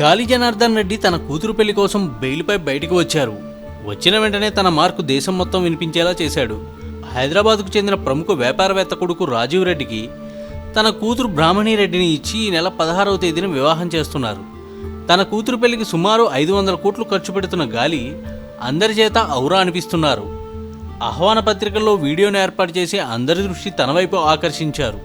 గాలి జనార్దన్ రెడ్డి తన కూతురు పెళ్లి కోసం బెయిల్పై బయటకు వచ్చారు. వచ్చిన వెంటనే తన మార్కు దేశం మొత్తం వినిపించేలా చేశాడు. హైదరాబాద్కు చెందిన ప్రముఖ వ్యాపారవేత్త కొడుకు రాజీవ్ రెడ్డికి తన కూతురు బ్రాహ్మణి రెడ్డిని ఇచ్చి ఈ నెల 16వ తేదీన వివాహం చేస్తున్నారు. తన కూతురు పెళ్లికి సుమారు 500 కోట్లు ఖర్చు పెడుతున్న గాలి అందరి చేత ఔరా అనిపిస్తున్నారు. ఆహ్వాన పత్రికల్లో వీడియోను ఏర్పాటు చేసి అందరి దృష్టి తన వైపు ఆకర్షించారు.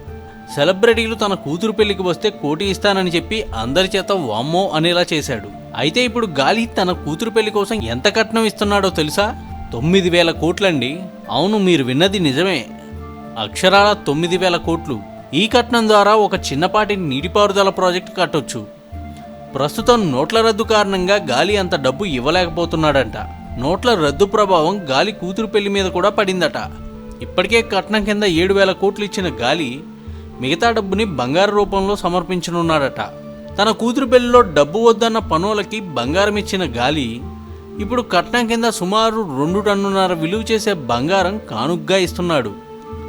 సెలబ్రిటీలు తన కూతురు పెళ్లికి వస్తే కోటి ఇస్తానని చెప్పి అందరి చేత వామ్మో అనేలా చేశాడు. అయితే ఇప్పుడు గాలి తన కూతురు పెళ్లి కోసం ఎంత కట్నం ఇస్తున్నాడో తెలుసా? 9,000 కోట్లండి. అవును, మీరు విన్నది నిజమే, అక్షరాల 9,000 కోట్లు. ఈ కట్నం ద్వారా ఒక చిన్నపాటి నీటిపారుదల ప్రాజెక్టు కట్టొచ్చు. ప్రస్తుతం నోట్ల రద్దు కారణంగా గాలి అంత డబ్బు ఇవ్వలేకపోతున్నాడంట. నోట్ల రద్దు ప్రభావం గాలి కూతురు పెళ్లి మీద కూడా పడిందట. ఇప్పటికే కట్నం కింద 7,000 కోట్లు ఇచ్చిన గాలి మిగతా డబ్బుని బంగారు రూపంలో సమర్పించనున్నాడట. తన కూతురు పెళ్లిలో డబ్బు వద్దన్న పనులకి బంగారం ఇచ్చిన గాలి ఇప్పుడు కట్నం కింద సుమారు 2 టన్నున్నర విలువ చేసే బంగారం కానుగ్గా ఇస్తున్నాడు.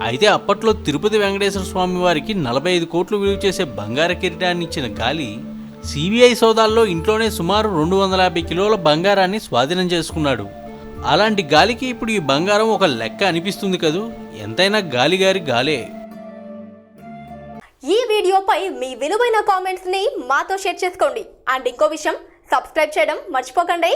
అయితే అప్పట్లో తిరుపతి వెంకటేశ్వర స్వామి వారికి 45 కోట్లు విలువ చేసే బంగార కిరీటాన్ని ఇచ్చిన గాలి సిబిఐ సోదాల్లో ఇంట్లోనే సుమారు 250 కిలోల బంగారాన్ని స్వాధీనం చేసుకున్నాడు. అలాంటి గాలికి ఇప్పుడు ఈ బంగారం ఒక లెక్క అనిపిస్తుంది కదూ. ఎంతైనా గాలిగారి గాలే. ఈ వీడియోపై మీ విలువైన కామెంట్స్ ని మాతో షేర్ చేసుకోండి. అండ్ ఇంకో విషయం, సబ్స్క్రైబ్ చేయడం మర్చిపోకండి.